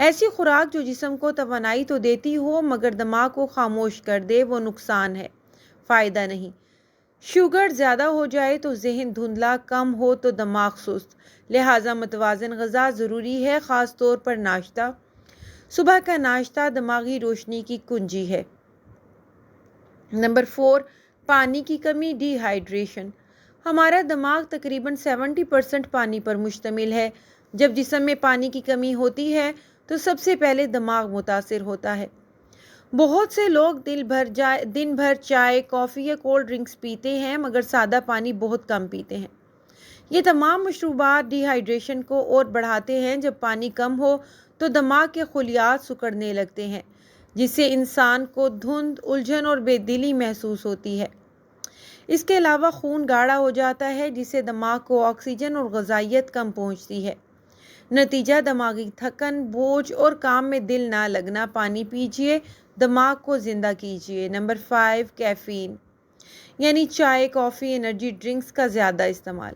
ایسی خوراک جو جسم کو توانائی تو دیتی ہو مگر دماغ کو خاموش کر دے وہ نقصان ہے، فائدہ نہیں۔ شوگر زیادہ ہو جائے تو ذہن دھندلا، کم ہو تو دماغ سست، لہٰذا متوازن غذا ضروری ہے، خاص طور پر ناشتہ۔ صبح کا ناشتہ دماغی روشنی کی کنجی ہے۔ نمبر 4، پانی کی کمی، ڈی ہائیڈریشن۔ ہمارا دماغ تقریباً 70% پانی پر مشتمل ہے۔ جب جسم میں پانی کی کمی ہوتی ہے تو سب سے پہلے دماغ متاثر ہوتا ہے۔ بہت سے لوگ دن بھر چائے، کافی یا کولڈ ڈرنکس پیتے ہیں مگر سادہ پانی بہت کم پیتے ہیں۔ یہ تمام مشروبات ڈی ہائیڈریشن کو اور بڑھاتے ہیں۔ جب پانی کم ہو تو دماغ کے خلیات سکڑنے لگتے ہیں جس سے انسان کو دھند، الجھن اور بے دلی محسوس ہوتی ہے۔ اس کے علاوہ خون گاڑھا ہو جاتا ہے جس سے دماغ کو آکسیجن اور غذائیت کم پہنچتی ہے۔ نتیجہ دماغی تھکن، بوجھ اور کام میں دل نہ لگنا۔ پانی پیجیے، دماغ کو زندہ کیجیے۔ نمبر 5، کیفین یعنی چائے، کافی، انرجی ڈرنکس کا زیادہ استعمال۔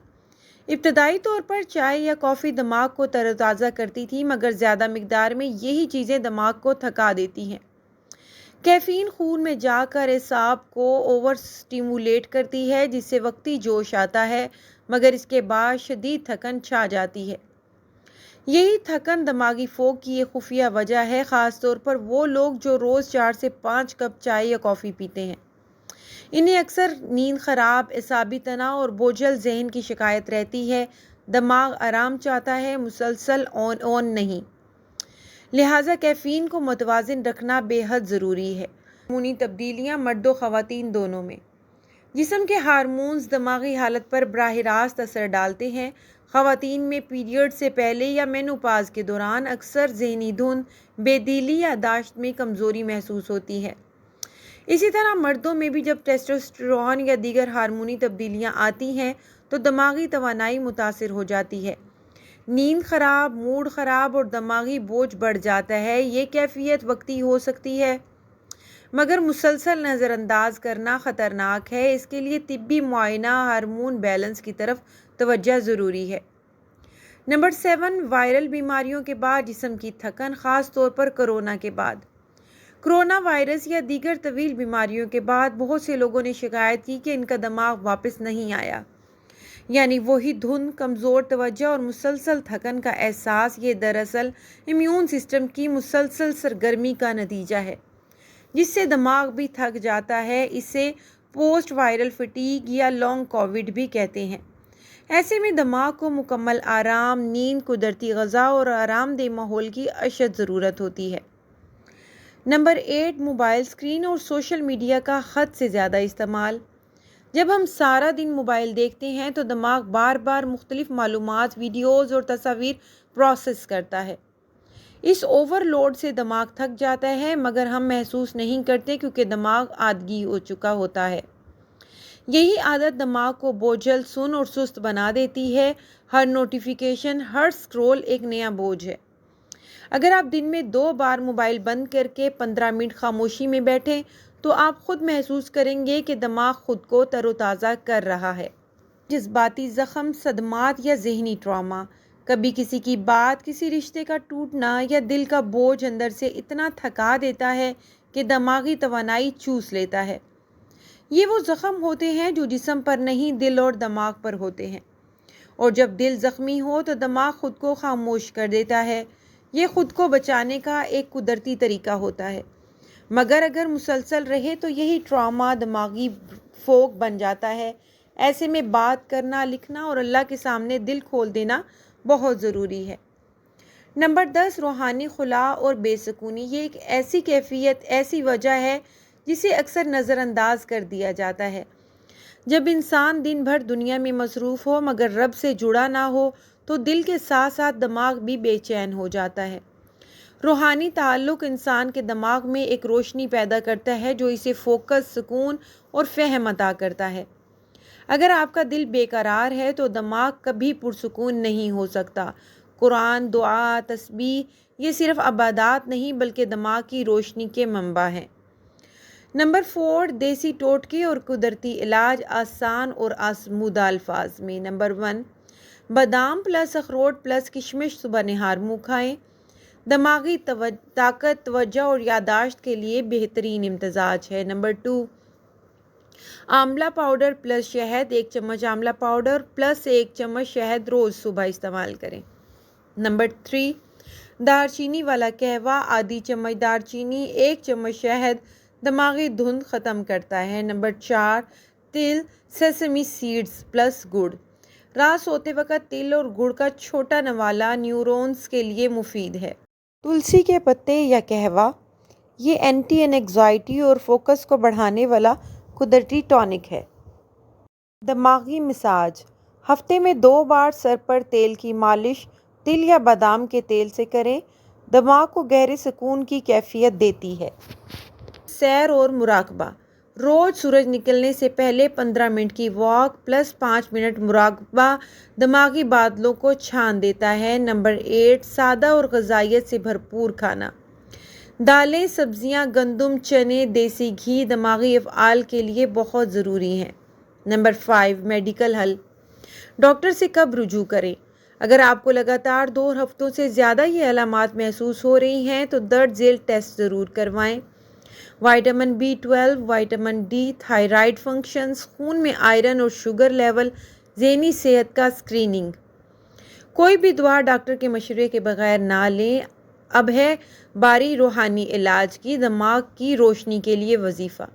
ابتدائی طور پر چائے یا کافی دماغ کو تر و تازہ کرتی تھی مگر زیادہ مقدار میں یہی چیزیں دماغ کو تھکا دیتی ہیں۔ کیفین خون میں جا کر اعصاب کو اوور سٹیمولیٹ کرتی ہے جس سے وقتی جوش آتا ہے مگر اس کے بعد شدید تھکن چھا جاتی ہے۔ یہی تھکن دماغی فوگ کی ایک خفیہ وجہ ہے، خاص طور پر وہ لوگ جو روز 4 سے 5 کپ چائے یا کافی پیتے ہیں۔ انہیں اکثر نیند خراب، اعصابی تناؤ اور بوجھل ذہن کی شکایت رہتی ہے۔ دماغ آرام چاہتا ہے، مسلسل آن نہیں، لہٰذا کیفین کو متوازن رکھنا بے حد ضروری ہے۔ ہارمونی تبدیلیاں مرد و خواتین دونوں میں۔ جسم کے ہارمونز دماغی حالت پر براہ راست اثر ڈالتے ہیں۔ خواتین میں پیریڈ سے پہلے یا مینوپاز کے دوران اکثر ذہنی دھند، بے دلی، یادداشت میں کمزوری محسوس ہوتی ہے۔ اسی طرح مردوں میں بھی جب ٹیسٹوسٹیرون یا دیگر ہارمونی تبدیلیاں آتی ہیں تو دماغی توانائی متاثر ہو جاتی ہے۔ نیند خراب، موڈ خراب اور دماغی بوجھ بڑھ جاتا ہے۔ یہ کیفیت وقتی ہو سکتی ہے مگر مسلسل نظر انداز کرنا خطرناک ہے۔ اس کے لیے طبی معائنہ، ہارمون بیلنس کی طرف توجہ ضروری ہے۔ نمبر 7، وائرل بیماریوں کے بعد جسم کی تھکن، خاص طور پر کورونا کے بعد۔ کورونا وائرس یا دیگر طویل بیماریوں کے بعد بہت سے لوگوں نے شکایت کی کہ ان کا دماغ واپس نہیں آیا، یعنی وہی دھند، کمزور توجہ اور مسلسل تھکن کا احساس۔ یہ دراصل امیون سسٹم کی مسلسل سرگرمی کا نتیجہ ہے جس سے دماغ بھی تھک جاتا ہے۔ اسے پوسٹ وائرل فٹیگ یا لانگ کووڈ بھی کہتے ہیں۔ ایسے میں دماغ کو مکمل آرام، نیند، قدرتی غذا اور آرام دہ ماحول کی اشد ضرورت ہوتی ہے۔ نمبر 8، موبائل اسکرین اور سوشل میڈیا کا حد سے زیادہ استعمال۔ جب ہم سارا دن موبائل دیکھتے ہیں تو دماغ بار بار مختلف معلومات، ویڈیوز اور تصاویر پروسیس کرتا ہے۔ اس اوور لوڈ سے دماغ تھک جاتا ہے مگر ہم محسوس نہیں کرتے کیونکہ دماغ عادی ہو چکا ہوتا ہے۔ یہی عادت دماغ کو بوجھل، سن اور سست بنا دیتی ہے۔ ہر نوٹیفیکیشن، ہر سکرول ایک نیا بوجھ ہے۔ اگر آپ دن میں 2 بار موبائل بند کر کے 15 منٹ خاموشی میں بیٹھیں تو آپ خود محسوس کریں گے کہ دماغ خود کو تر و تازہ کر رہا ہے۔ جذباتی زخم، صدمات یا ذہنی ٹراما، کبھی کسی کی بات، کسی رشتے کا ٹوٹنا یا دل کا بوجھ اندر سے اتنا تھکا دیتا ہے کہ دماغی توانائی چوس لیتا ہے۔ یہ وہ زخم ہوتے ہیں جو جسم پر نہیں، دل اور دماغ پر ہوتے ہیں، اور جب دل زخمی ہو تو دماغ خود کو خاموش کر دیتا ہے۔ یہ خود کو بچانے کا ایک قدرتی طریقہ ہوتا ہے مگر اگر مسلسل رہے تو یہی ٹراما دماغی فوگ بن جاتا ہے۔ ایسے میں بات کرنا، لکھنا اور اللہ کے سامنے دل کھول دینا بہت ضروری ہے۔ نمبر 10، روحانی خلا اور بے سکونی۔ یہ ایک ایسی کیفیت، ایسی وجہ ہے جسے اکثر نظر انداز کر دیا جاتا ہے۔ جب انسان دن بھر دنیا میں مصروف ہو مگر رب سے جڑا نہ ہو تو دل کے ساتھ ساتھ دماغ بھی بے چین ہو جاتا ہے۔ روحانی تعلق انسان کے دماغ میں ایک روشنی پیدا کرتا ہے جو اسے فوکس، سکون اور فہم عطا کرتا ہے۔ اگر آپ کا دل بے قرار ہے تو دماغ کبھی پرسکون نہیں ہو سکتا۔ قرآن، دعا، تسبیح یہ صرف عبادات نہیں بلکہ دماغ کی روشنی کے منبع ہیں۔ نمبر 4، دیسی ٹوٹکے اور قدرتی علاج، آسان اور آسمودہ الفاظ میں۔ نمبر 1، بادام پلس اخروٹ پلس کشمش صبح نہار منہ کھائیں۔ دماغی طاقت، توجہ اور یادداشت کے لیے بہترین امتزاج ہے۔ نمبر 2، آملہ پاؤڈر پلس شہد، 1 چمچ آملہ پاؤڈر پلس 1 چمچ شہد روز صبح استعمال کریں۔ نمبر 3، دار چینی والا قہوہ، آدھی چمچ دار چینی، 1 چمچ شہد دماغی دھند ختم کرتا ہے۔ نمبر 4، تل، سیسمی سیڈز پلس گڑ، رات سوتے وقت تل اور گڑ کا چھوٹا نوالا نیورونز کے لیے مفید ہے۔ تلسی کے پتے یا قہوہ، یہ اینٹی انگزائٹی اور فوکس کو بڑھانے والا قدرتی ٹونک ہے۔ دماغی مساج، ہفتے میں 2 بار سر پر تیل کی مالش تل یا بادام کے تیل سے کریں، دماغ کو گہرے سکون کی کیفیت دیتی ہے۔ سیر اور مراقبہ، روز سورج نکلنے سے پہلے 15 منٹ کی واک پلس 5 منٹ مراقبہ دماغی بادلوں کو چھان دیتا ہے۔ نمبر 8، سادہ اور غذائیت سے بھرپور کھانا، دالیں، سبزیاں، گندم، چنے، دیسی گھی دماغی افعال کے لیے بہت ضروری ہیں۔ نمبر 5، میڈیکل حل، ڈاکٹر سے کب رجوع کریں؟ اگر آپ کو لگاتار 2 ہفتوں سے زیادہ یہ علامات محسوس ہو رہی ہیں تو درج ذیل ٹیسٹ ضرور کروائیں۔ Vitamin B12، vitamin D, thyroid functions, خون میں آئرن اور شوگر لیول، ذہنی صحت کا اسکریننگ۔ کوئی بھی دوا ڈاکٹر کے مشورے کے بغیر نہ لیں۔ اب ہے باری روحانی علاج کی دماغ کی روشنی کے لیے وظیفہ۔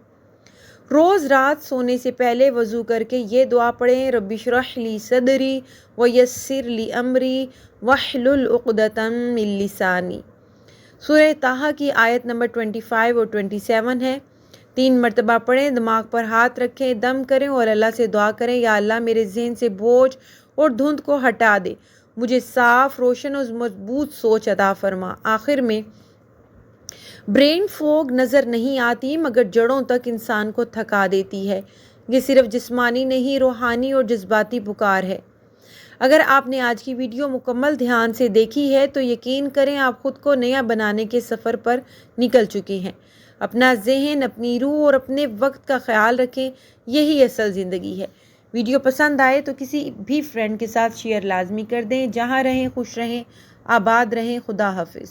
روز رات سونے سے پہلے وضو کر کے یہ دعا پڑھیں، رب اشرح لی صدری ویسر لی امری واحلل عقدۃ من لسانی۔ سورہ طٰہٰ کی آیت نمبر 25 اور 27 ہے۔ 3 مرتبہ پڑھیں، دماغ پر ہاتھ رکھیں، دم کریں اور اللہ سے دعا کریں، یا اللہ میرے ذہن سے بوجھ اور دھند کو ہٹا دے، مجھے صاف، روشن اور مضبوط سوچ عطا فرما۔ آخر میں برین فوگ نظر نہیں آتی مگر جڑوں تک انسان کو تھکا دیتی ہے۔ یہ صرف جسمانی نہیں، روحانی اور جذباتی پکار ہے۔ اگر آپ نے آج کی ویڈیو مکمل دھیان سے دیکھی ہے تو یقین کریں آپ خود کو نیا بنانے کے سفر پر نکل چکے ہیں۔ اپنا ذہن، اپنی روح اور اپنے وقت کا خیال رکھیں، یہی اصل زندگی ہے۔ ویڈیو پسند آئے تو کسی بھی فرینڈ کے ساتھ شیئر لازمی کر دیں۔ جہاں رہیں خوش رہیں، آباد رہیں۔ خدا حافظ۔